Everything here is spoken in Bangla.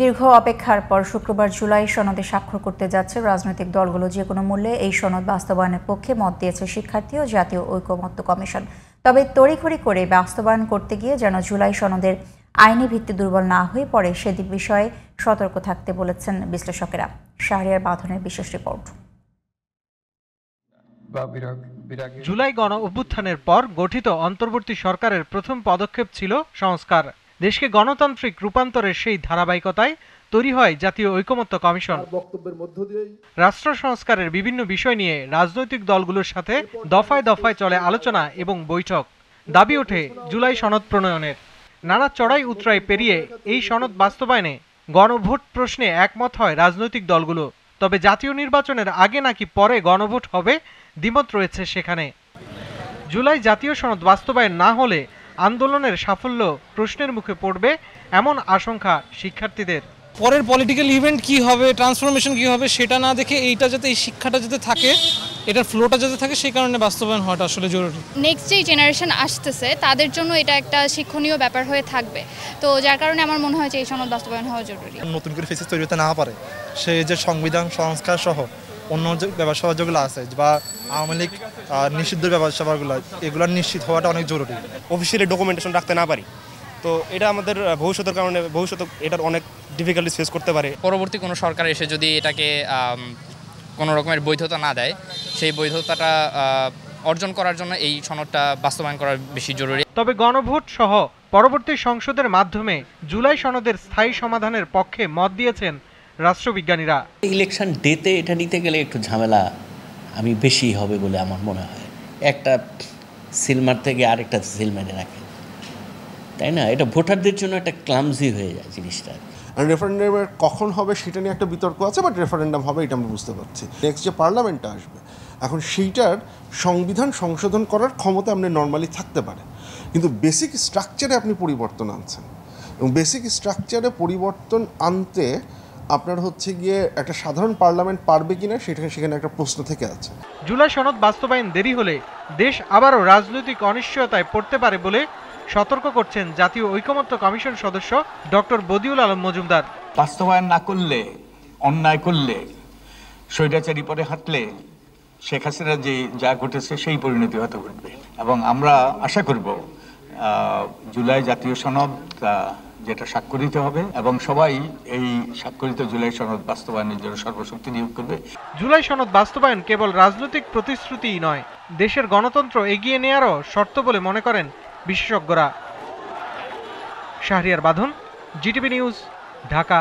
দীর্ঘ অপেক্ষার পর শুক্রবার জুলাই সনদে স্বাক্ষর করতে যাচ্ছে রাজনৈতিক দলগুলো। যে কোনো মূল্যে এই সনদ বাস্তবায়নের পক্ষে মত দিয়েছে শিক্ষার্থী ও জাতীয় ঐকমত্য কমিশন। তবে তড়িঘড়ি করে বাস্তবায়ন করতে গিয়ে যেন জুলাই সনদের আইনি ভিত্তি দুর্বল না হয়ে পড়ে সেদিক বিষয়ে সতর্ক থাকতে বলেছেন বিশ্লেষকেরা। শাহরিয়ার বাঁধনের বিশেষ রিপোর্ট। জুলাই গণ অভ্যুত্থানের পর গঠিত অন্তর্বর্তী সরকারের প্রথম পদক্ষেপ ছিল সংস্কার। দেশকে গণতান্ত্রিক রূপান্তরের সেই ধারাবাহিকতায় তৈরি হয় জাতীয় ঐকমত্য কমিশন। রাষ্ট্র সংস্কারের বিভিন্ন বিষয় নিয়ে রাজনৈতিক দলগুলোর সাথে দফায় দফায় চলে আলোচনা এবং বৈঠক। দাবি ওঠে জুলাই সনদ প্রণয়নের। নানা চড়াই উতরাই পেরিয়ে এই সনদ বাস্তবায়নে গণভোট প্রশ্নে একমত হয় রাজনৈতিক দলগুলো। তবে জাতীয় নির্বাচনের আগে নাকি পরে গণভোট হবে, দ্বিমত রয়েছে সেখানে। জুলাই জাতীয় সনদ বাস্তবায়ন না হলে আন্দোলনের সাফল্য প্রশ্নের মুখে পড়বে, এমন আশঙ্কা শিক্ষার্থীদের। পরের পলিটিক্যাল ইভেন্ট কি হবে, ট্রান্সফরমেশন কি হবে, সেটা না দেখে এইটা যাতে, এই শিক্ষাটা যাতে থাকে, এটার ফ্লোটা যাতে থাকে, সেই কারণে বাস্তবায়ন হওয়াটা আসলে জরুরি। নেক্সট যে জেনারেশন আসতেছে তাদের জন্য এটা একটা শিক্ষণীয় ব্যাপার হয়ে থাকবে। তো যার কারণে আমার মনে হয় যে এই সনদ বাস্তবায়ন হওয়া জরুরি। নতুন করে ফেসিস তৈরি হতে না পারে, সেই যে সংবিধান সংস্কার সহ অন্য যে ব্যবসা যেগুলো আছে বা আওয়ামী লীগ নিষিদ্ধ ব্যবসাগুলো, এগুলো নিশ্চিত হওয়াটা অনেক জরুরি। অফিসিয়ালি ডকুমেন্টেশন রাখতে না পারি, তো এটা আমাদের ভবিষ্যতের কারণে ভবিষ্যতে এটার অনেক ডিফিকাল্টিস ফেস করতে পারে। পরবর্তী কোনো সরকার এসে যদি এটাকে কোনো রকমের বৈধতা না দেয়, সেই বৈধতাটা অর্জন করার জন্য এই সনদটা বাস্তবায়ন করা বেশি জরুরি। তবে গণভোট সহ পরবর্তী সংসদের মাধ্যমে জুলাই সনদের স্থায়ী সমাধানের পক্ষে মত দিয়েছেন রাষ্ট্রবিজ্ঞানীরা। ইলেকশন ডেতে এটা নিতে গেলে একটু ঝামেলা আমি বেশি হবে বলে আমার মনে হয়। একটা সিলমার থেকে আরেকটা সিল মেরে রাখে, তাই না? এটা ভোটারদের জন্য একটা ক্লামজি হয়ে যায় জিনিসটা। রেফারেন্ডামের কখন হবে সেটা নিয়ে একটা বিতর্ক আছে, বাট রেফারেন্ডাম হবে এটা আমরা বুঝতে পারছি। নেক্সট যে পার্লামেন্টটা আসবে, এখন সেইটার সংবিধান সংশোধন করার ক্ষমতা আপনি নর্মালি থাকতে পারে, কিন্তু বেসিক স্ট্রাকচারে আপনি পরিবর্তন আনছেন, এবং বেসিক স্ট্রাকচারে পরিবর্তন আনতে আপনার হচ্ছে গিয়ে একটা সাধারণ পার্লামেন্ট পারবে কিনা সেখানে একটা প্রশ্ন থেকে আছে। জুলাই সনদ বাস্তবায়ন দেরি হলে দেশ আবারও রাজনৈতিক অনিশ্চয়তায় পড়তে পারে বলে সতর্ক করছেন জাতীয় ঐকমত্য কমিশন সদস্য ডক্টর বদিউল আলম মজুমদার। বাস্তবায়ন না করলে, অন্যায় করলে, স্বৈরাচারী পরে হাঁটলে শেখ হাসিনা যে যা ঘটেছে সেই পরিণতি হয়তো ঘটবে। এবং আমরা আশা করব জুলাই জাতীয় সনদ যেটা স্বাক্ষরিত হবে এবং সবাই এই স্বাক্ষরিত জুলাই সনদ বাস্তবায়নের জন্য সর্বশক্তি নিয়োগ করবে। জুলাই সনদ বাস্তবায়ন কেবল রাজনৈতিক প্রতিশ্রুতিই নয়, দেশের গণতন্ত্র এগিয়ে নেয়ারও শর্ত বলে মনে করেন বিশেষজ্ঞরা। শাহরিয়ার বাঁধন, জিটিভি নিউজ, ঢাকা।